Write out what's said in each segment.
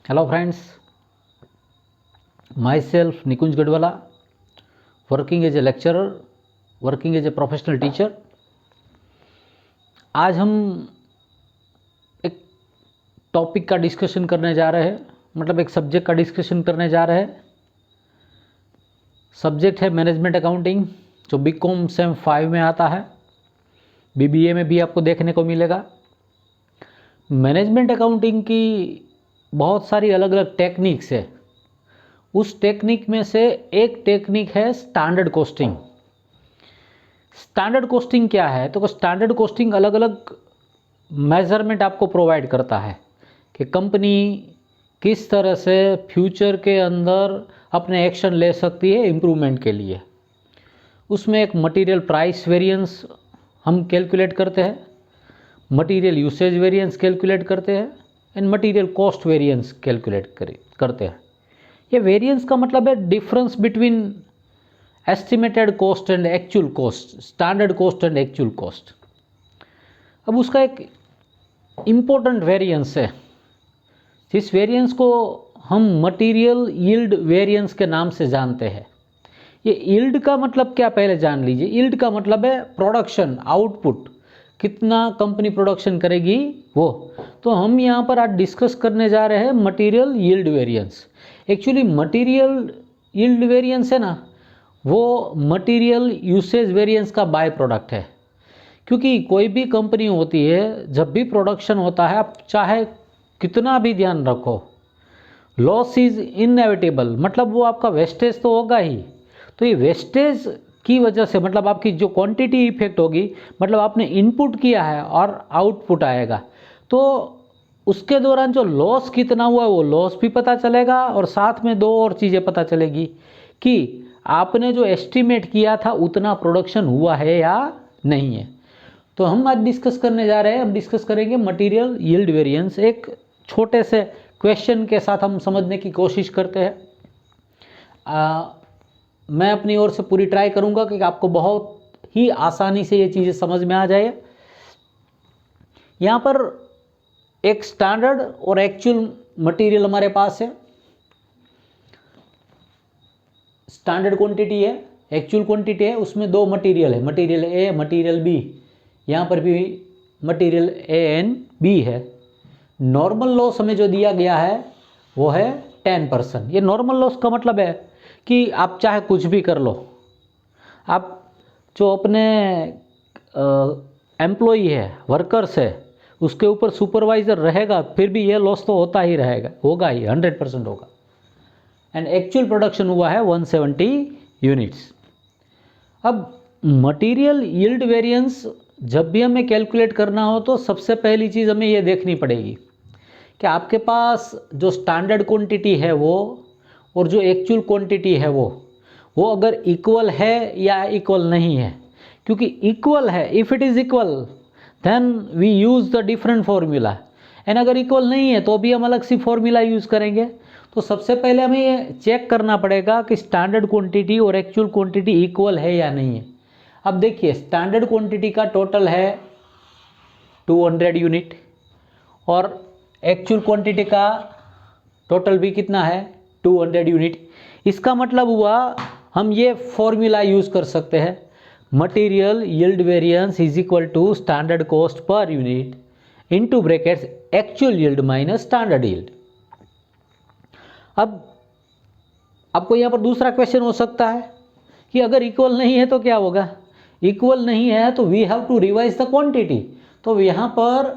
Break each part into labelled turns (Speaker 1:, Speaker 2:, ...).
Speaker 1: Hello friends, myself Nikunj Gadwala, working as a lecturer, working as a professional teacher. आज हम एक topic का discussion करने जा रहे हैं, मतलब एक सब्जेक्ट का डिस्कशन करने जा रहे हैं। सब्जेक्ट है मैनेजमेंट अकाउंटिंग, जो बीकॉम सेम 5 में आता है, बीबीए में भी आपको देखने को मिलेगा। मैनेजमेंट अकाउंटिंग की बहुत सारी अलग अलग टेक्निक्स है। उस टेक्निक में से एक टेक्निक है स्टैंडर्ड कोस्टिंग। स्टैंडर्ड कोस्टिंग क्या है? तो स्टैंडर्ड कोस्टिंग अलग अलग मेजरमेंट आपको प्रोवाइड करता है कि कंपनी किस तरह से फ्यूचर के अंदर अपने एक्शन ले सकती है इम्प्रूवमेंट के लिए। उसमें एक मटेरियल प्राइस वेरिएंस हम कैलकुलेट करते हैं, मटेरियल यूसेज वेरिएंस कैलकुलेट करते हैं and material cost variance calculate करते हैं। ये वेरिएंस का मतलब है difference between estimated cost and actual cost, standard cost and actual cost. अब उसका एक इम्पोर्टेंट वेरिएंस है, जिस वेरिएंस को हम मटेरियल यील्ड वेरिएंस के नाम से जानते हैं। ये यील्ड का मतलब क्या, पहले जान लीजिए। यील्ड का मतलब है प्रोडक्शन, आउटपुट, कितना कंपनी प्रोडक्शन करेगी वो। तो हम यहाँ पर आज डिस्कस करने जा रहे हैं material yield variance. Actually material yield variance है ना, वो मटेरियल यूसेज वेरिएंस का बाय प्रोडक्ट है। क्योंकि कोई भी कंपनी होती है, जब भी प्रोडक्शन होता है, आप चाहे कितना भी ध्यान रखो, लॉस इज़ इनएविटेबल, मतलब वो आपका वेस्टेज तो होगा ही। तो ये वेस्टेज की वजह से मतलब आपकी जो क्वांटिटी इफेक्ट होगी, मतलब आपने इनपुट किया है और आउटपुट आएगा, तो उसके दौरान जो लॉस कितना हुआ वो लॉस भी पता चलेगा, और साथ में दो और चीज़ें पता चलेगी कि आपने जो एस्टिमेट किया था उतना प्रोडक्शन हुआ है या नहीं है। तो हम आज डिस्कस करने जा रहे हैं, हम डिस्कस करेंगे मटेरियल यील्ड वेरिएंस। एक छोटे से क्वेश्चन के साथ हम समझने की कोशिश करते हैं। मैं अपनी ओर से पूरी ट्राई करूंगा कि आपको बहुत ही आसानी से ये चीज़ें समझ में आ जाए। यहाँ पर एक स्टैंडर्ड और एक्चुअल मटेरियल हमारे पास है। स्टैंडर्ड क्वांटिटी है, एक्चुअल क्वांटिटी है, उसमें दो मटेरियल है, मटेरियल ए, मटेरियल बी। यहाँ पर भी मटेरियल ए एंड बी है। नॉर्मल लॉस हमें जो दिया गया है वो है 10%। ये नॉर्मल लॉस का मतलब है कि आप चाहे कुछ भी कर लो, आप जो अपने एम्प्लॉई है, वर्कर्स है, उसके ऊपर सुपरवाइज़र रहेगा, फिर भी ये लॉस तो होता ही रहेगा, होगा ही, 100% होगा। एंड एक्चुअल प्रोडक्शन हुआ है 170 यूनिट्स। अब मटेरियल यील्ड वेरिएंस जब भी हमें कैलकुलेट करना हो तो सबसे पहली चीज़ हमें ये देखनी पड़ेगी कि आपके पास जो स्टैंडर्ड क्वांटिटी है वो और जो एक्चुअल क्वांटिटी है वो अगर इक्वल है या इक्वल नहीं है। क्योंकि इक्वल है, if it is equal then we use the different formula, and अगर इक्वल नहीं है तो भी हम अलग सी फॉर्मूला यूज़ करेंगे। तो सबसे पहले हमें ये चेक करना पड़ेगा कि स्टैंडर्ड क्वांटिटी और एक्चुअल क्वांटिटी इक्वल है या नहीं है। अब देखिए, स्टैंडर्ड क्वांटिटी का टोटल है 200 यूनिट और एक्चुअल क्वांटिटी का टोटल भी कितना है, 200 यूनिट। इसका मतलब हुआ हम ये फॉर्मूला यूज़ कर सकते हैं, material yield variance is equal to standard cost per unit into brackets actual yield minus standard yield. अब आपको यहाँ पर दूसरा क्वेश्चन हो सकता है कि अगर इक्वल नहीं है तो क्या होगा। इक्वल नहीं है तो we have to revise the quantity. तो यहाँ पर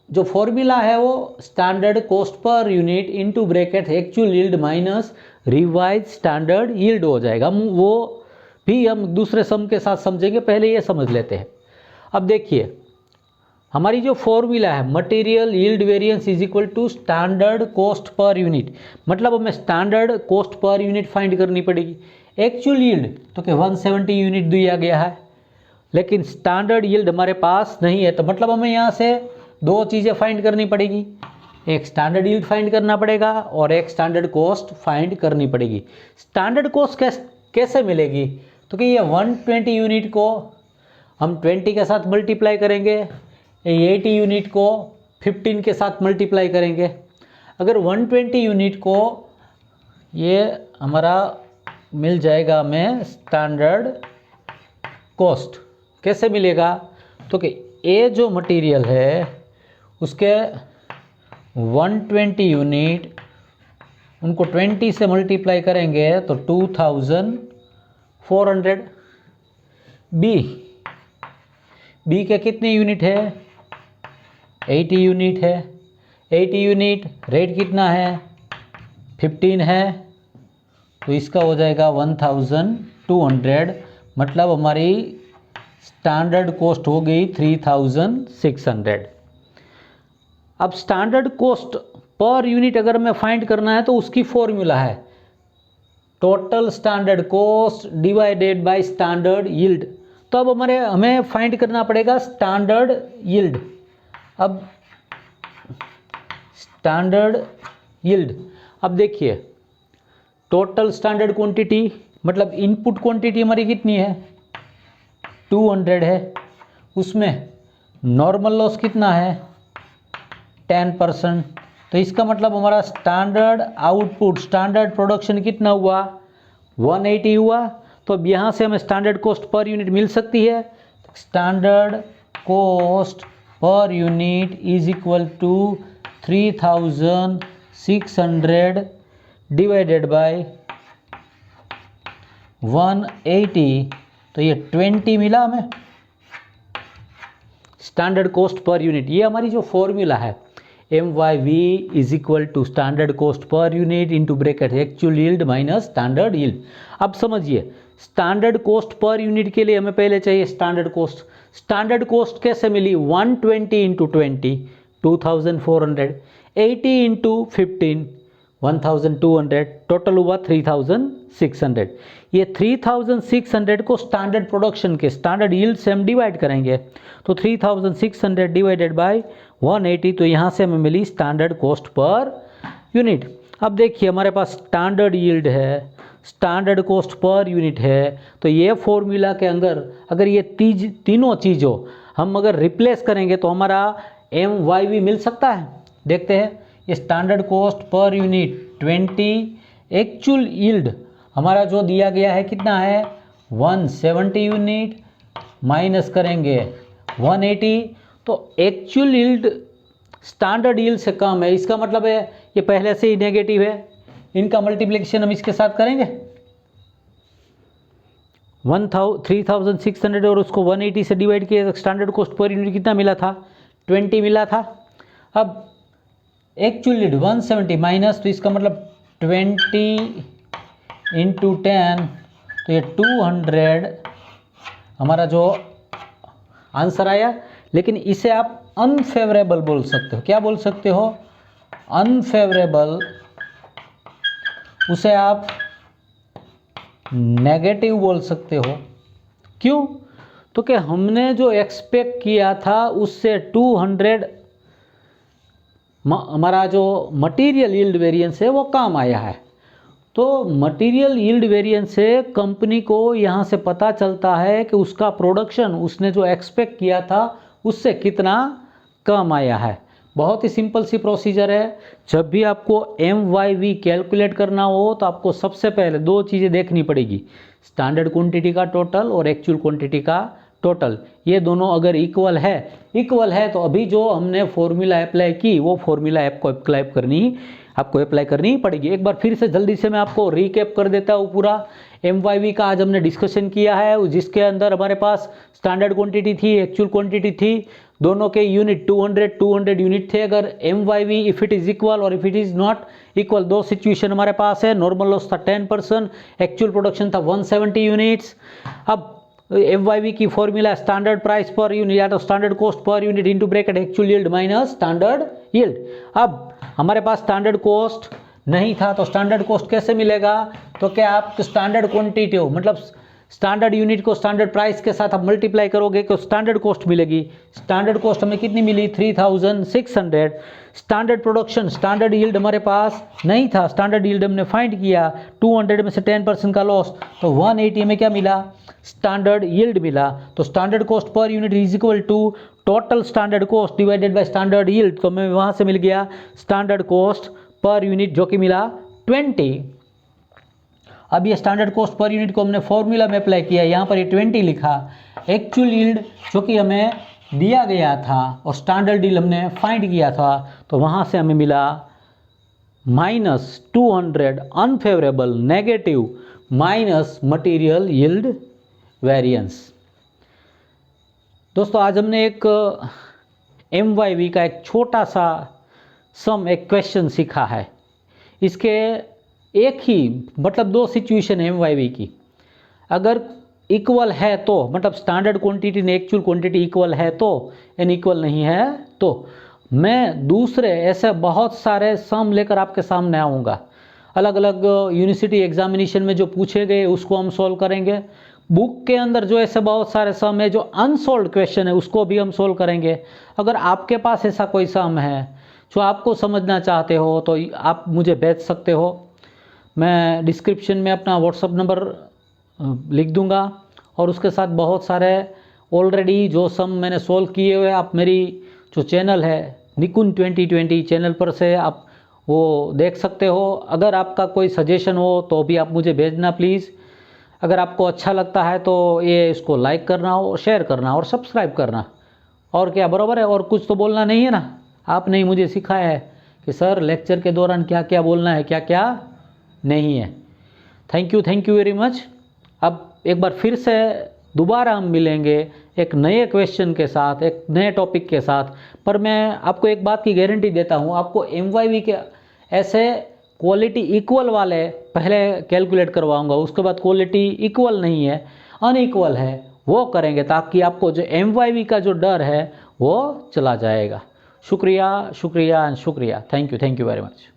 Speaker 1: जो फॉर्मूला है वो standard cost per unit into bracket actual yield minus revise standard yield हो जाएगा। वो भी हम दूसरे सम के साथ समझेंगे, पहले ये समझ लेते हैं। अब देखिए, हमारी जो फॉर्मूला है material yield variance is equal to standard cost per unit, मतलब हमें standard cost per unit find करनी पड़ेगी। एक्चुअल यील्ड तो कि 170 यूनिट दिया गया है, लेकिन स्टैंडर्ड यील्ड हमारे पास नहीं है, तो मतलब हमें यहाँ से दो चीज़ें फाइंड करनी पड़ेगी, एक स्टैंडर्ड यील्ड फाइंड करना पड़ेगा और एक स्टैंडर्ड कॉस्ट फाइंड करनी पड़ेगी। स्टैंडर्ड कॉस्ट कैसे मिलेगी? तो कि ये 120 यूनिट को हम 20 के साथ मल्टीप्लाई करेंगे, 80 यूनिट को 15 के साथ मल्टीप्लाई करेंगे, अगर 120 यूनिट को ये हमारा मिल जाएगा हमें स्टैंडर्ड कॉस्ट। कैसे मिलेगा? तो कि ये जो मटेरियल है उसके 120 यूनिट, उनको 20 से मल्टीप्लाई करेंगे तो 2400। बी के कितने यूनिट है? 80 यूनिट है। 80 यूनिट रेट कितना है? 15 है, तो इसका हो जाएगा 1200, मतलब हमारी स्टैंडर्ड कॉस्ट हो गई 3600। अब स्टैंडर्ड कॉस्ट पर यूनिट अगर हमें फाइंड करना है तो उसकी फॉर्मूला है total standard cost divided by standard yield. तो अब हमें फाइंड करना पड़ेगा स्टैंडर्ड यील्ड। अब स्टैंडर्ड यील्ड, अब देखिए टोटल स्टैंडर्ड क्वांटिटी मतलब इनपुट क्वांटिटी हमारी कितनी है? 200 है। उसमें नॉर्मल लॉस कितना है? 10%। तो इसका मतलब हमारा स्टैंडर्ड आउटपुट, स्टैंडर्ड प्रोडक्शन कितना हुआ? 180 हुआ। तो अब यहाँ से हमें स्टैंडर्ड कॉस्ट पर यूनिट मिल सकती है। Standard cost per unit is equal to 3600 divided by 180, तो ये 20 मिला हमें स्टैंडर्ड कॉस्ट पर यूनिट। ये हमारी जो फॉर्मूला है MYV is equal to standard cost per unit into bracket actual yield minus standard yield. अब समझिए स्टैंडर्ड कॉस्ट पर यूनिट के लिए हमें पहले चाहिए स्टैंडर्ड कॉस्ट। स्टैंडर्ड कॉस्ट कैसे मिली? 120 इंटू 20 2400, 80 इंटू 15 1200, टोटल हुआ 3600। ये 3600 को स्टैंडर्ड प्रोडक्शन के स्टैंडर्ड यील्ड से हम डिवाइड करेंगे, तो 3600 डिवाइडेड बाय 180, तो यहाँ से हमें मिली स्टैंडर्ड कॉस्ट पर यूनिट। अब देखिए हमारे पास स्टैंडर्ड यील्ड है, स्टैंडर्ड कॉस्ट पर यूनिट है, तो ये फॉर्मूला के अंदर अगर ये तीनों चीज़ों हम अगर रिप्लेस करेंगे तो हमारा MYV मिल सकता है। देखते हैं, ये standard cost per unit 20, actual yield हमारा जो दिया गया है कितना है? 170 यूनिट, माइनस करेंगे 180, तो एक्चुअल यील्ड स्टैंडर्ड यील्ड से कम है। इसका मतलब है ये पहले से ही नेगेटिव है। इनका मल्टीप्लिकेशन हम इसके साथ करेंगे 3600 और उसको 180 से डिवाइड किया तो स्टैंडर्ड कॉस्ट पर यूनिट कितना मिला था? 20 मिला था। अब एक्चुअल यील्ड 170 माइनस, तो इसका मतलब 20 इंटू 10, तो ये 200 हमारा जो आंसर आया। लेकिन इसे आप अनफेवरेबल बोल सकते हो। क्या बोल सकते हो? अनफेवरेबल, उसे आप नेगेटिव बोल सकते हो। क्यों? तो कि हमने जो एक्सपेक्ट किया था उससे 200 हमारा जो मटेरियल यील्ड वेरिएंस है वो कम आया है। तो मटेरियल यील्ड वेरिएंस से कंपनी को यहाँ से पता चलता है कि उसका प्रोडक्शन उसने जो एक्सपेक्ट किया था उससे कितना कम आया है। बहुत ही सिंपल सी प्रोसीजर है। जब भी आपको MYV कैलकुलेट करना हो तो आपको सबसे पहले दो चीज़ें देखनी पड़ेगी, स्टैंडर्ड क्वांटिटी का टोटल और एक्चुअल क्वांटिटी का टोटल। ये दोनों अगर इक्वल है तो अभी जो हमने फॉर्मूला अप्लाई की वो फॉर्मूला आपको अप्लाई करनी पड़ेगी। एक बार फिर से जल्दी से मैं आपको रिकैप कर देता हूँ पूरा MYV का आज हमने डिस्कशन किया है, जिसके अंदर हमारे पास स्टैंडर्ड क्वांटिटी थी, एक्चुअल क्वांटिटी थी, दोनों के यूनिट 200 यूनिट थे। अगर MYV if it is equal और if it is not equal, दो सिचुएशन हमारे पास है। नॉर्मल लॉस था 10%, एक्चुअल प्रोडक्शन था 170 यूनिट्स। अब MYV की formula standard price per unit या तो standard cost per unit into bracket actual yield minus standard yield. अब हमारे पास स्टैंडर्ड कॉस्ट नहीं था तो स्टैंडर्ड कॉस्ट कैसे मिलेगा? तो क्या आप स्टैंडर्ड क्वांटिटी हो मतलब स्टैंडर्ड यूनिट को स्टैंडर्ड प्राइस के साथ आप मल्टीप्लाई करोगे तो स्टैंडर्ड कॉस्ट मिलेगी। स्टैंडर्ड कॉस्ट हमें कितनी मिली? 3600। स्टैंडर्ड प्रोडक्शन, स्टैंडर्ड यील्ड हमारे पास नहीं था, स्टैंडर्ड यील्ड हमने फाइंड किया, 200 में से 10% का लॉस, तो 180 में क्या मिला? स्टैंडर्ड यील्ड मिला। तो standard cost per unit is equal to total standard cost divided by standard yield. तो हमें वहाँ से मिल गया स्टैंडर्ड कॉस्ट पर यूनिट जो कि मिला 20। अब ये स्टैंडर्ड कॉस्ट पर यूनिट को हमने फॉर्मूला में अप्लाई किया, यहाँ पर ये 20 लिखा। एक्चुअल यील्ड जो कि हमें दिया गया था और स्टैंडर्ड यील्ड हमने फाइंड किया था, तो वहाँ से हमें मिला -200 unfavourable negative minus material yield variance. दोस्तों आज हमने एक MYV का एक छोटा सा सम, एक क्वेश्चन सीखा है। इसके एक ही मतलब दो सिचुएशन है MYV की। अगर इक्वल है तो मतलब स्टैंडर्ड क्वांटिटी ने एक्चुअल क्वांटिटी इक्वल है तो, एन इक्वल नहीं है तो मैं दूसरे ऐसे बहुत सारे सम लेकर आपके सामने आऊँगा। अलग अलग यूनिवर्सिटी एग्जामिनेशन में जो पूछे गए उसको हम सॉल्व करेंगे। बुक के अंदर जो ऐसे बहुत सारे सम है, जो अनसॉल्व क्वेश्चन है, उसको भी हम सॉल्व करेंगे। अगर आपके पास ऐसा कोई सम है जो आपको समझना चाहते हो तो आप मुझे भेज सकते हो। मैं डिस्क्रिप्शन में अपना व्हाट्सअप नंबर लिख दूंगा और उसके साथ बहुत सारे ऑलरेडी जो सम मैंने सॉल्व किए हुए आप मेरी जो चैनल है निकुंज 2020 चैनल पर से आप वो देख सकते हो। अगर आपका कोई सजेशन हो तो भी आप मुझे भेजना प्लीज़। अगर आपको अच्छा लगता है तो ये इसको लाइक करना और शेयर करना और सब्सक्राइब करना। और क्या, बराबर है? और कुछ तो बोलना नहीं है ना? आपने ही मुझे सिखाया है कि सर लेक्चर के दौरान क्या क्या बोलना है, क्या क्या नहीं है। Thank you very much. अब एक बार फिर से दोबारा हम मिलेंगे एक नए क्वेश्चन के साथ, एक नए टॉपिक के साथ। पर मैं आपको एक बात की गारंटी देता हूँ, आपको MYV के ऐसे क्वालिटी इक्वल वाले पहले कैलकुलेट करवाऊंगा, उसके बाद क्वालिटी इक्वल नहीं है, अनइक्वल है, वो करेंगे, ताकि आपको जो MYV का जो डर है वो चला जाएगा। शुक्रिया शुक्रिया शुक्रिया। Thank you very much.